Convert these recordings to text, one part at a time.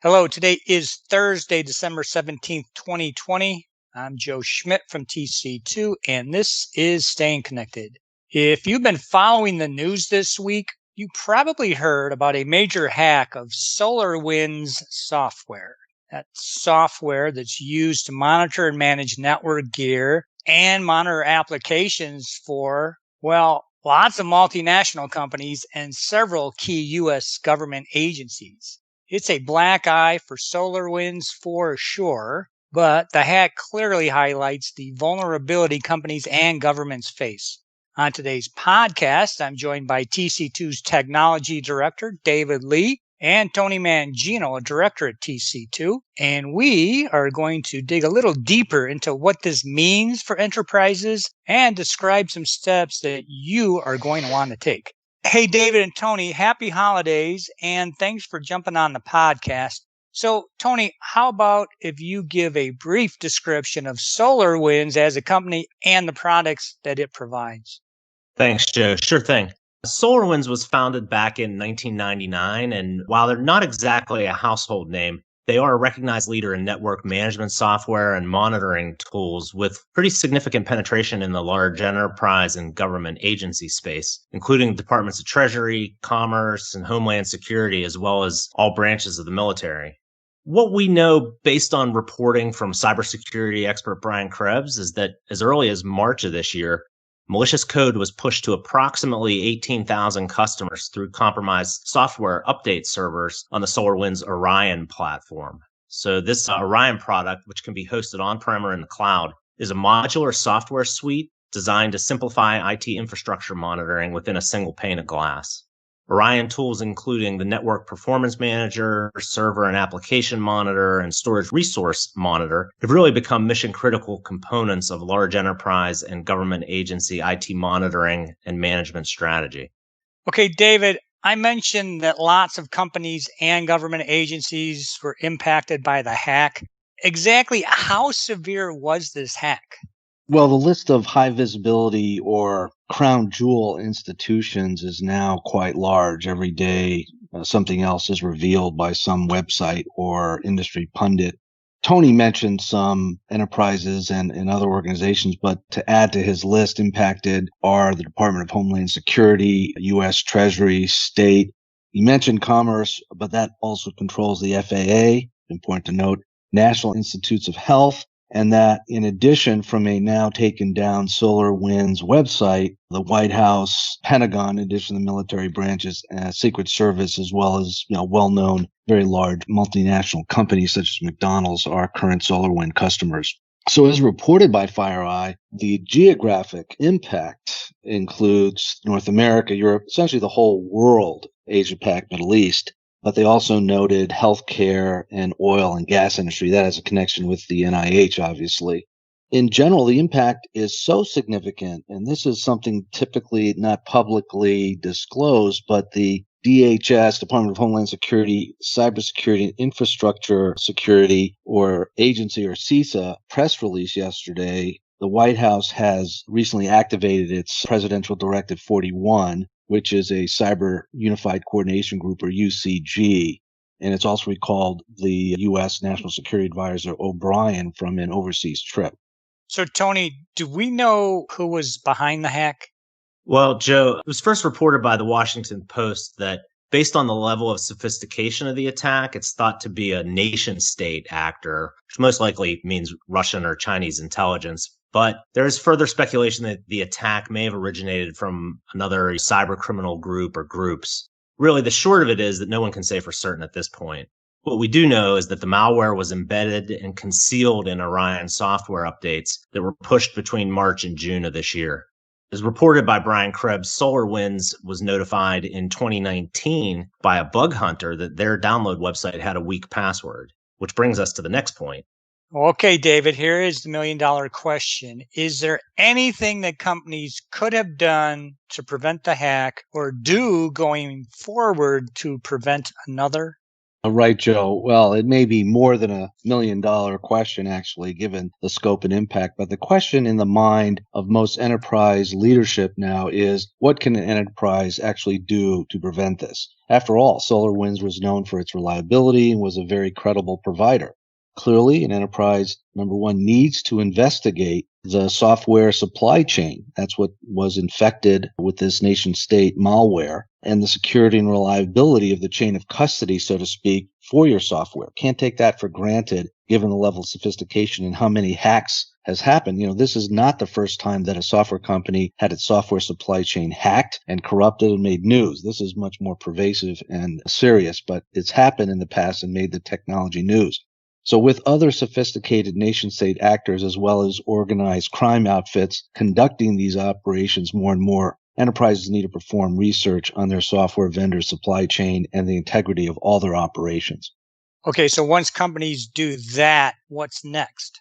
Hello, today is Thursday, December 17th, 2020. I'm Joe Schmidt from TC2, and this is Staying Connected. If you've been following the news this week, you probably heard about a major hack of SolarWinds software. That's software that's used to monitor and manage network gear and monitor applications for, well, lots of multinational companies and several key U.S. government agencies. It's a black eye for SolarWinds for sure, but the hack clearly highlights the vulnerability companies and governments face. On today's podcast, I'm joined by TC2's Technology Director, David Lee, and Tony Mangino, a director at TC2, and we are going to dig a little deeper into what this means for enterprises and describe some steps that you are going to want to take. Hey, David and Tony, happy holidays, and thanks for jumping on the podcast. So, Tony, how about if you give a brief description of SolarWinds as a company and the products that it provides? Thanks, Joe. Sure thing. SolarWinds was founded back in 1999, and while they're not exactly a household name, they are a recognized leader in network management software and monitoring tools with pretty significant penetration in the large enterprise and government agency space, including Departments of Treasury, Commerce, and Homeland Security, as well as all branches of the military. What we know based on reporting from cybersecurity expert Brian Krebs is that as early as March of this year, malicious code was pushed to approximately 18,000 customers through compromised software update servers on the SolarWinds Orion platform. So this Orion product, which can be hosted on-prem or in the cloud, is a modular software suite designed to simplify IT infrastructure monitoring within a single pane of glass. Orion tools, including the Network Performance Manager, Server and Application Monitor, and Storage Resource Monitor, have really become mission-critical components of large enterprise and government agency IT monitoring and management strategy. Okay, David, I mentioned that lots of companies and government agencies were impacted by the hack. Exactly how severe was this hack? Well, the list of high visibility or crown jewel institutions is now quite large. Every day, something else is revealed by some website or industry pundit. Tony mentioned some enterprises and other organizations, but to add to his list, impacted are the Department of Homeland Security, U.S. Treasury, State. He mentioned Commerce, but that also controls the FAA, important to note, National Institutes of Health, and that in addition, from a now taken down SolarWinds website, the White House, Pentagon, in addition to the military branches, Secret Service, as well as well-known, very large multinational companies such as McDonald's are current SolarWinds customers. So as reported by FireEye, the geographic impact includes North America, Europe, essentially the whole world, Asia-Pac, Middle East. But they also noted healthcare and oil and gas industry. That has a connection with the NIH, obviously. In general, the impact is so significant, and this is something typically not publicly disclosed, but the DHS, Department of Homeland Security, Cybersecurity and Infrastructure Security, or agency, or CISA, press release yesterday, the White House has recently activated its Presidential Directive 41, which is a Cyber Unified Coordination Group, or UCG. And it's also recalled the U.S. National Security Advisor O'Brien from an overseas trip. So, Tony, do we know who was behind the hack? Well, Joe, it was first reported by the Washington Post that based on the level of sophistication of the attack, it's thought to be a nation-state actor, which most likely means Russian or Chinese intelligence. But there is further speculation that the attack may have originated from another cyber criminal group or groups. Really, the short of it is that no one can say for certain at this point. What we do know is that the malware was embedded and concealed in Orion software updates that were pushed between March and June of this year. As reported by Brian Krebs, SolarWinds was notified in 2019 by a bug hunter that their download website had a weak password, which brings us to the next point. Okay, David, here is the million-dollar question. Is there anything that companies could have done to prevent the hack or do going forward to prevent another? Right, Joe. Well, it may be more than $1 million question, actually, given the scope and impact. But the question in the mind of most enterprise leadership now is, what can an enterprise actually do to prevent this? After all, SolarWinds was known for its reliability and was a very credible provider. Clearly, an enterprise, number one, needs to investigate the software supply chain. That's what was infected with this nation state malware, and the security and reliability of the chain of custody, so to speak, for your software. Can't take that for granted given the level of sophistication and how many hacks has happened. This is not the first time that a software company had its software supply chain hacked and corrupted and made news. This is much more pervasive and serious, but it's happened in the past and made the technology news. So with other sophisticated nation-state actors as well as organized crime outfits conducting these operations more and more, enterprises need to perform research on their software vendor supply chain and the integrity of all their operations. Okay, so once companies do that, what's next?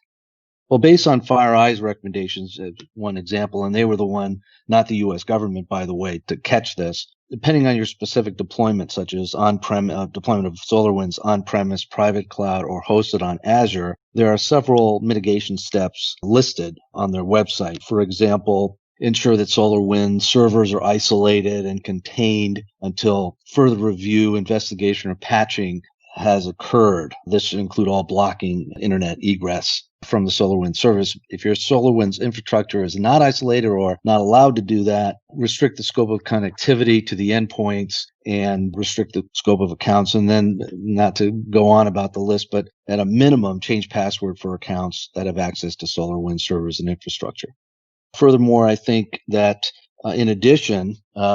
Well, based on FireEye's recommendations, one example, and they were the one, not the U.S. government, by the way, to catch this, depending on your specific deployment, such as deployment of SolarWinds on-premise, private cloud, or hosted on Azure, there are several mitigation steps listed on their website. For example, ensure that SolarWinds servers are isolated and contained until further review, investigation, or patching has occurred. This should include all blocking internet egress from the SolarWinds service. If your SolarWinds infrastructure is not isolated or not allowed to do that, restrict the scope of connectivity to the endpoints and restrict the scope of accounts. And then, not to go on about the list, but at a minimum, change password for accounts that have access to SolarWinds servers and infrastructure. Furthermore, I think that in addition,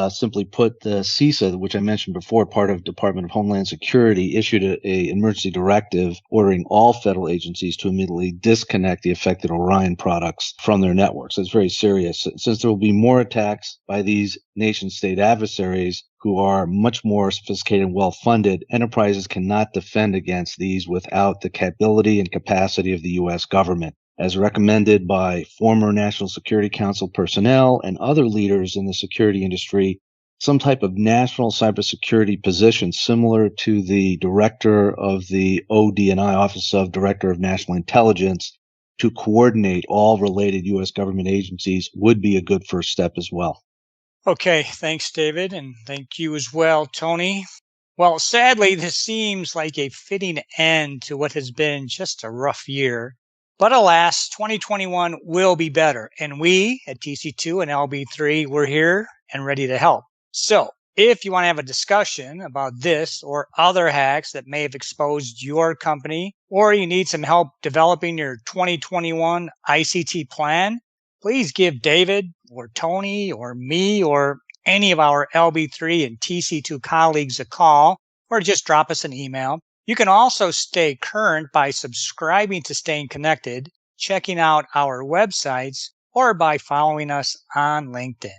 simply put, the CISA, which I mentioned before, part of Department of Homeland Security, issued an emergency directive ordering all federal agencies to immediately disconnect the affected Orion products from their networks. It's very serious. Since there will be more attacks by these nation-state adversaries who are much more sophisticated and well-funded, enterprises cannot defend against these without the capability and capacity of the U.S. government. As recommended by former National Security Council personnel and other leaders in the security industry, some type of national cybersecurity position similar to the director of the ODNI, Office of Director of National Intelligence, to coordinate all related U.S. government agencies would be a good first step as well. Okay, thanks, David, and thank you as well, Tony. Well, sadly, this seems like a fitting end to what has been just a rough year. But alas, 2021 will be better, and we at TC2 and LB3, we're here and ready to help. So if you want to have a discussion about this or other hacks that may have exposed your company, or you need some help developing your 2021 ICT plan, please give David or Tony or me or any of our LB3 and TC2 colleagues a call, or just drop us an email. You can also stay current by subscribing to Staying Connected, checking out our websites, or by following us on LinkedIn.